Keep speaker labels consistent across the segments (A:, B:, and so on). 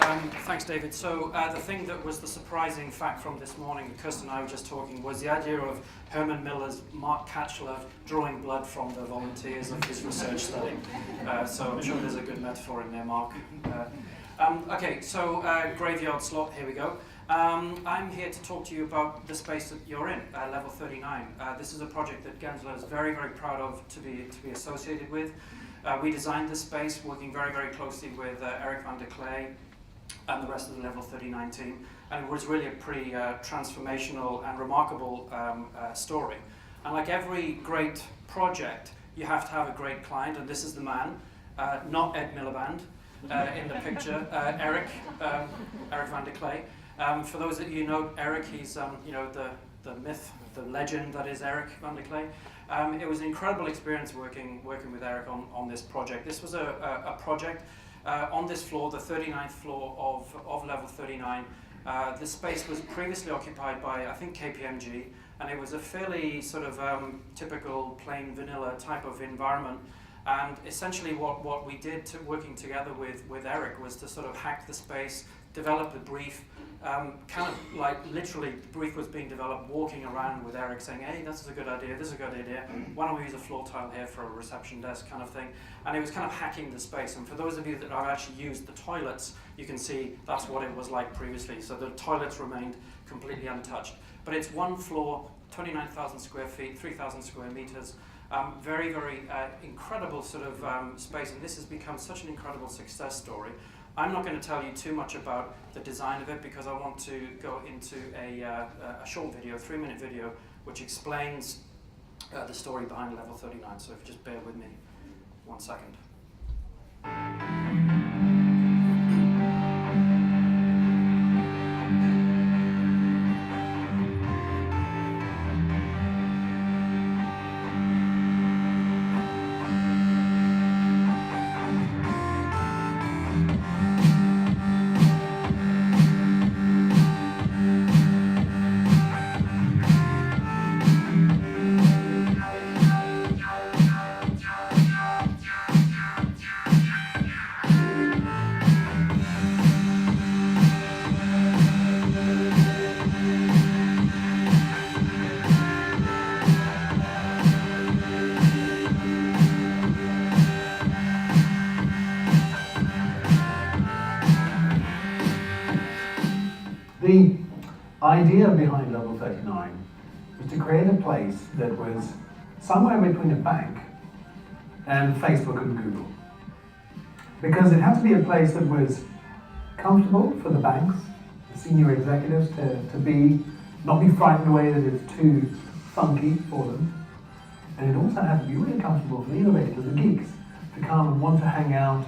A: Thanks, David. So the thing that was the surprising fact from this morning, Kirsten and I were just talking, was the idea of Herman Miller's Mark Catchler drawing blood from the volunteers of his research study. So I'm sure there's a good metaphor in there, Mark. Okay, so graveyard slot, here we go. I'm here to talk to you about the space that you're in, Level 39. This is a project that Gensler is very, very proud of to be associated with. We designed this space working very, very closely with Eric van der Klee and the rest of the Level 39 team, and it was really a pretty transformational and remarkable story. And like every great project, you have to have a great client, and this is the man, not Ed Miliband in the picture, Eric van der Klee. For those that you know Eric, he's you know, the myth, the legend that is Eric van der Klee. It was an incredible experience working with Eric on this project. This was a project on this floor, the 39th floor of Level 39. The space was previously occupied by, I think, KPMG, and it was a fairly sort of typical plain vanilla type of environment. And essentially what we did working together with Eric was to sort of hack the space, develop the brief, kind of like literally the brief was being developed walking around with Eric saying, hey, this is a good idea, this is a good idea, why don't we use a floor tile here for a reception desk kind of thing. And it was kind of hacking the space. And for those of you that have actually used the toilets, you can see that's what it was like previously. So the toilets remained completely untouched. But it's one floor, 29,000 square feet, 3,000 square meters. Very, very incredible sort of space, and this has become such an incredible success story. I'm not going to tell you too much about the design of it because I want to go into a short video, 3-minute video, which explains the story behind Level 39. So if you just bear with me 1 second.
B: The idea behind Level 39 was to create a place that was somewhere between a bank and Facebook and Google. Because it had to be a place that was comfortable for the banks, the senior executives to not be frightened away that it's too funky for them. And it also had to be really comfortable for the innovators, the geeks, to come and want to hang out,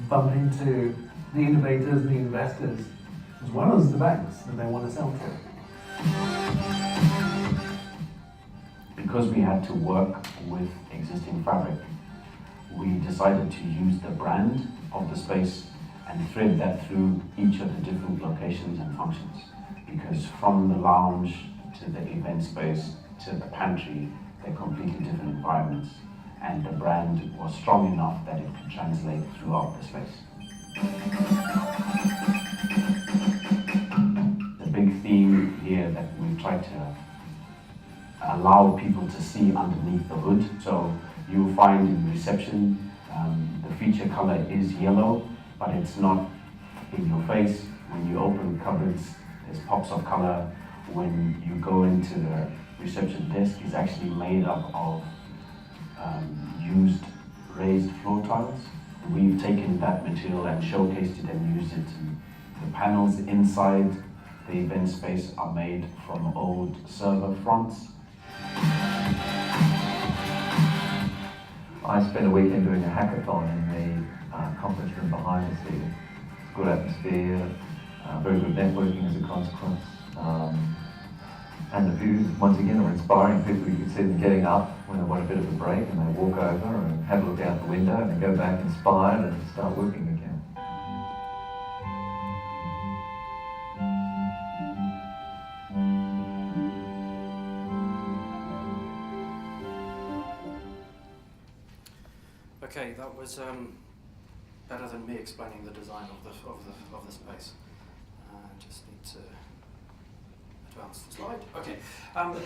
B: bump into the innovators and the investors, as well as the banks that they want to sell to.
C: Because we had to work with existing fabric, we decided to use the brand of the space and thread that through each of the different locations and functions. Because from the lounge to the event space to the pantry, they're completely different environments. And the brand was strong enough that it could translate throughout the space. Big theme here that we've tried to allow people to see underneath the hood. So you'll find in reception, the feature color is yellow, but it's not in your face. When you open cupboards, there's pops of color. When you go into the reception desk, it's actually made up of used raised floor tiles. We've taken that material and showcased it and used it. The panels inside the event space are made from old server fronts.
D: I spent a weekend doing a hackathon in the conference room behind us here. Good atmosphere, very good networking as a consequence. And the views, once again, are inspiring people. You can see them getting up when they want a bit of a break and they walk over and have a look out the window and then go back inspired and start working again.
A: Okay, that was better than me explaining the design of the space. Just need to advance the slide. Okay.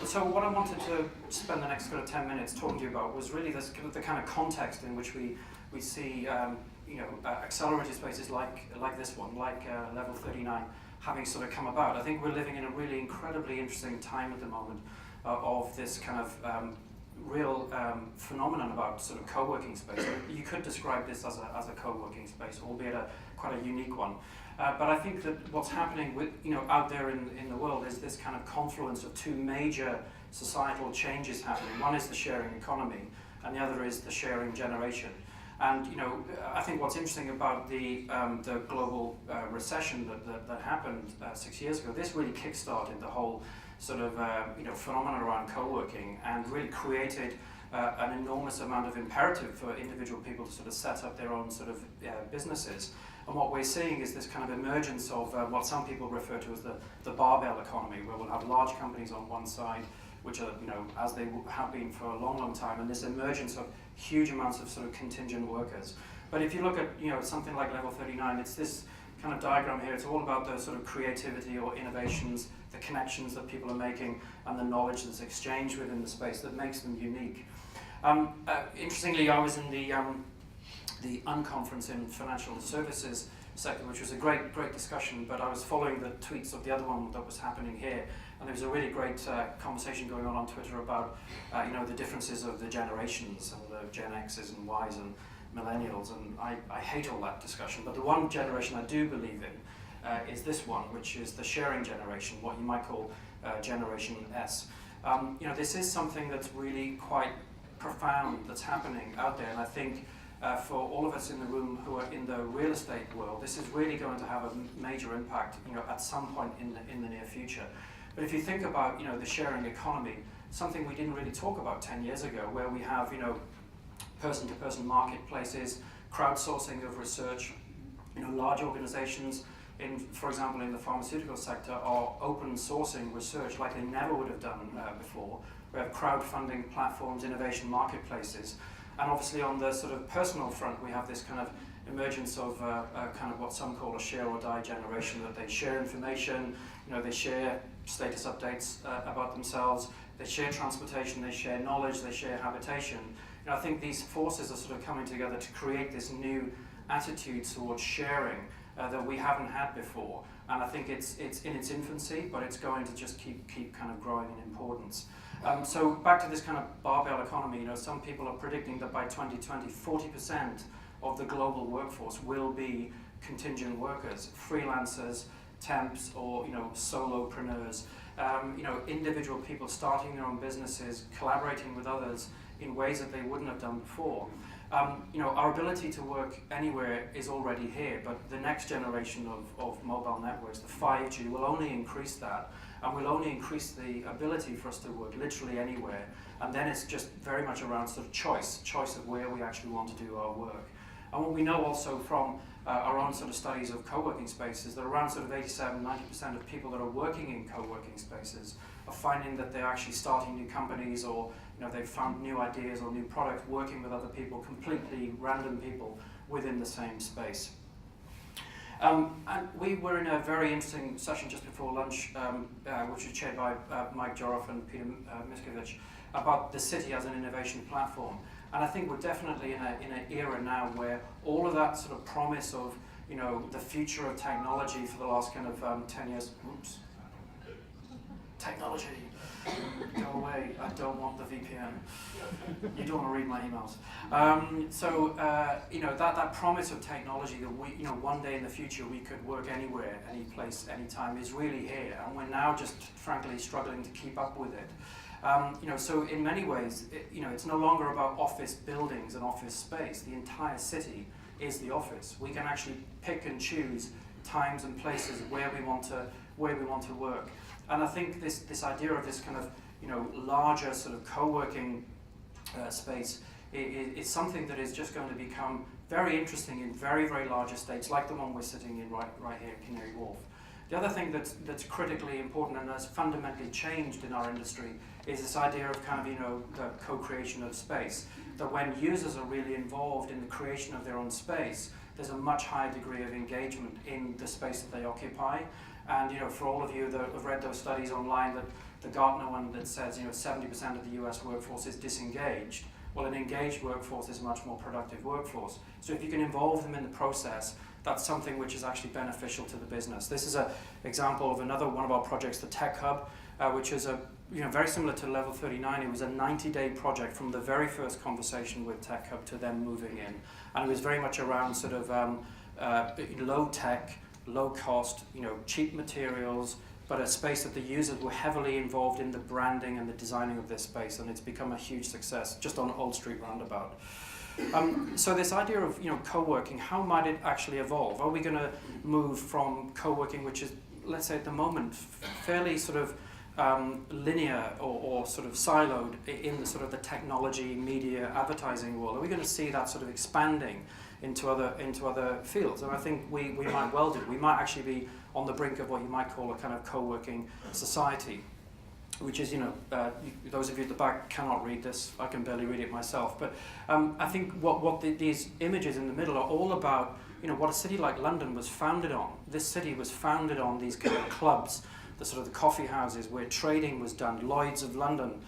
A: So what I wanted to spend the next 10 minutes talking to you about was really this the kind of context in which we see accelerated spaces like this one, like Level39, having sort of come about. I think we're living in a really incredibly interesting time at the moment of this kind of real phenomenon about sort of co-working space. You could describe this as a co-working space, albeit quite a unique one. But I think that what's happening with out there in the world is this kind of confluence of two major societal changes happening. One is the sharing economy, and the other is the sharing generation. And I think what's interesting about the global recession that happened 6 years ago, this really kick-started the whole sort of phenomenon around co-working, and really created an enormous amount of imperative for individual people to sort of set up their own sort of businesses. And what we're seeing is this kind of emergence of what some people refer to as the barbell economy, where we'll have large companies on one side, which are, as they have been for a long, long time, and this emergence of huge amounts of sort of contingent workers. But if you look at, something like Level39, it's this kind of diagram here. It's all about the sort of creativity or innovations, the connections that people are making, and the knowledge that's exchanged within the space that makes them unique. Interestingly, I was in the unconference in financial services sector, which was a great discussion, but I was following the tweets of the other one that was happening here, and there was a really great conversation going on Twitter about the differences of the generations, and the Gen X's and Y's and millennials, and I hate all that discussion, but the one generation I do believe in is this one, which is the sharing generation, what you might call Generation S. This is something that's really quite profound that's happening out there, and I think for all of us in the room who are in the real estate world, this is really going to have a major impact, at some point in the near future. But if you think about, the sharing economy, something we didn't really talk about 10 years ago, where we have, person-to-person marketplaces, crowdsourcing of research, large organizations, for example, in the pharmaceutical sector, are open sourcing research like they never would have done before. We have crowdfunding platforms, innovation marketplaces. And obviously on the sort of personal front, we have this kind of emergence of kind of what some call a share or die generation, that they share information, they share status updates about themselves, they share transportation, they share knowledge, they share habitation. I think these forces are sort of coming together to create this new attitude towards sharing that we haven't had before. And I think it's in its infancy, but it's going to just keep kind of growing in importance. So back to this kind of barbell economy, some people are predicting that by 2020, 40% of the global workforce will be contingent workers, freelancers, temps, or solopreneurs. Individual people starting their own businesses, collaborating with others in ways that they wouldn't have done before. Our ability to work anywhere is already here, but the next generation of mobile networks, the 5G, will only increase that, and will only increase the ability for us to work literally anywhere. And then it's just very much around sort of choice of where we actually want to do our work. And what we know also from our own sort of studies of co-working spaces, that around sort of 87–90% of people that are working in co-working spaces are finding that they're actually starting new companies, or they've found new ideas or new products working with other people, completely random people within the same space. And we were in a very interesting session just before lunch, which was chaired by Mike Joroff and Peter Miskovich, about the city as an innovation platform. And I think we're definitely in an era now where all of that sort of promise of the future of technology for the last kind of 10 years. Oops. Technology. Go away. I don't want the VPN. You don't want to read my emails. That promise of technology that we, one day in the future we could work anywhere, any place, anytime, is really here, and we're now just frankly struggling to keep up with it. So in many ways, it's no longer about office buildings and office space. The entire city is the office. We can actually pick and choose times and places where we want to work. And I think this idea of this kind of larger sort of co-working space is something that is just going to become very interesting in very, very large estates like the one we're sitting in right here at Canary Wharf. The other thing that's critically important and has fundamentally changed in our industry is this idea of kind of the co-creation of space. That when users are really involved in the creation of their own space, there's a much higher degree of engagement in the space that they occupy. And for all of you that have read those studies online, that the Gartner one that says 70% of the US workforce is disengaged, well, an engaged workforce is a much more productive workforce. So if you can involve them in the process, that's something which is actually beneficial to the business. This is an example of another one of our projects, the Tech Hub, which is very similar to Level39. It was a 90-day project from the very first conversation with Tech Hub to them moving in. And it was very much around sort of low tech, low cost, cheap materials, but a space that the users were heavily involved in the branding and the designing of this space, and it's become a huge success just on Old Street Roundabout. So this idea of co-working, how might it actually evolve? Are we going to move from co-working, which is, let's say at the moment, fairly sort of linear or sort of siloed in the sort of the technology, media, advertising world? Are we going to see that sort of expanding into other fields? And I think we might well do. We might actually be on the brink of what you might call a kind of co-working society, which is, those of you at the back cannot read this. I can barely read it myself. But I think these images in the middle are all about, what a city like London was founded on. This city was founded on these kind of clubs, the sort of the coffee houses where trading was done. Lloyd's of London,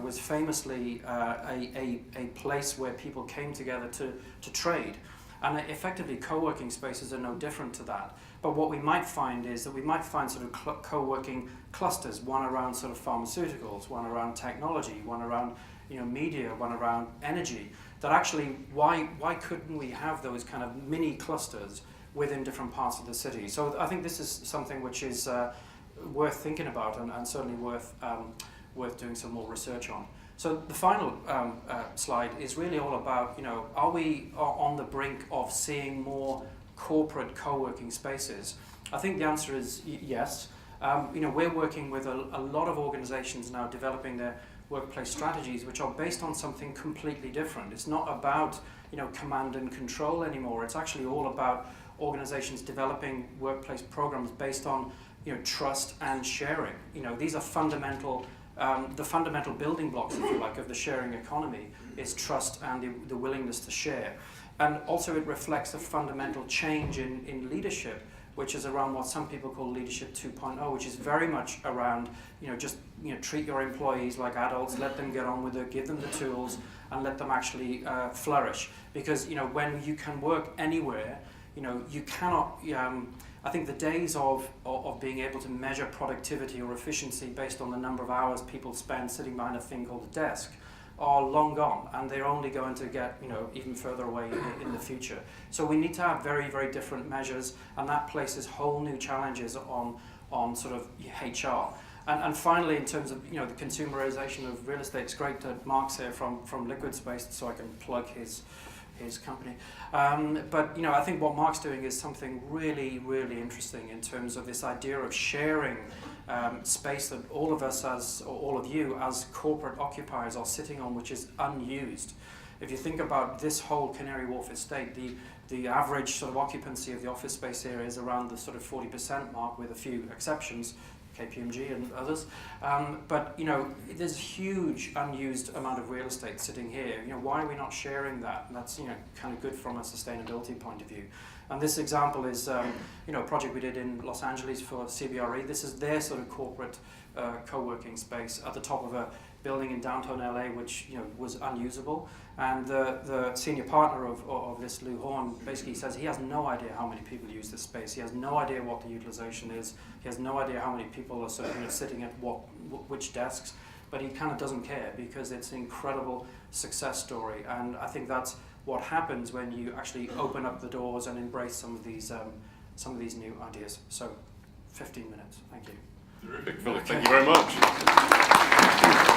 A: was famously a place where people came together to trade. And effectively, co-working spaces are no different to that. But what we might find is that we might find sort of co-working clusters, one around sort of pharmaceuticals, one around technology, one around media, one around energy. That actually, why couldn't we have those kind of mini clusters within different parts of the city? So I think this is something which is worth thinking about and certainly worth doing some more research on. So the final slide is really all about, are we on the brink of seeing more corporate co-working spaces? I think the answer is yes. We're working with a lot of organizations now developing their workplace strategies, which are based on something completely different. It's not about, command and control anymore. It's actually all about organizations developing workplace programs based on, trust and sharing. These are fundamental. The fundamental building blocks, if you like, of the sharing economy is trust and the willingness to share. And also it reflects a fundamental change in leadership, which is around what some people call leadership 2.0, which is very much around, treat your employees like adults, let them get on with it, give them the tools, and let them actually flourish. Because, when you can work anywhere, you cannot... I think the days of being able to measure productivity or efficiency based on the number of hours people spend sitting behind a thing called a desk are long gone, and they're only going to get even further away in the future. So we need to have very, very different measures, and that places whole new challenges on sort of HR. And finally, in terms of the consumerization of real estate, it's great that Mark's here from Liquid Space, so I can plug his company. But I think what Mark's doing is something really, really interesting in terms of this idea of sharing space that all of us or all of you as corporate occupiers are sitting on, which is unused. If you think about this whole Canary Wharf estate, the average sort of occupancy of the office space here is around the sort of 40% mark, with a few exceptions, KPMG and others. But there's a huge unused amount of real estate sitting here. Why are we not sharing that? And that's kind of good from a sustainability point of view. And this example is a project we did in Los Angeles for CBRE. This is their sort of corporate co-working space at the top of a building in downtown LA, which was unusable. And the senior partner of this, Lou Horn, basically says he has no idea how many people use this space. He has no idea what the utilization is. He has no idea how many people are sort of sitting at which desks. But he kind of doesn't care, because it's an incredible success story. And I think that's what happens when you actually open up the doors and embrace some of these new ideas. So 15 minutes. Thank you.
E: Terrific, Philip. Thank you very much.